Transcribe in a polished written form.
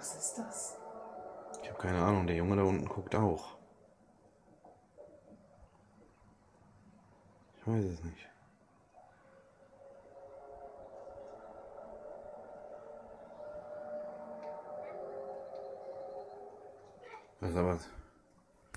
Was ist das? Ich habe keine Ahnung, der Junge da unten guckt auch. Ich weiß es nicht. Was ist da was?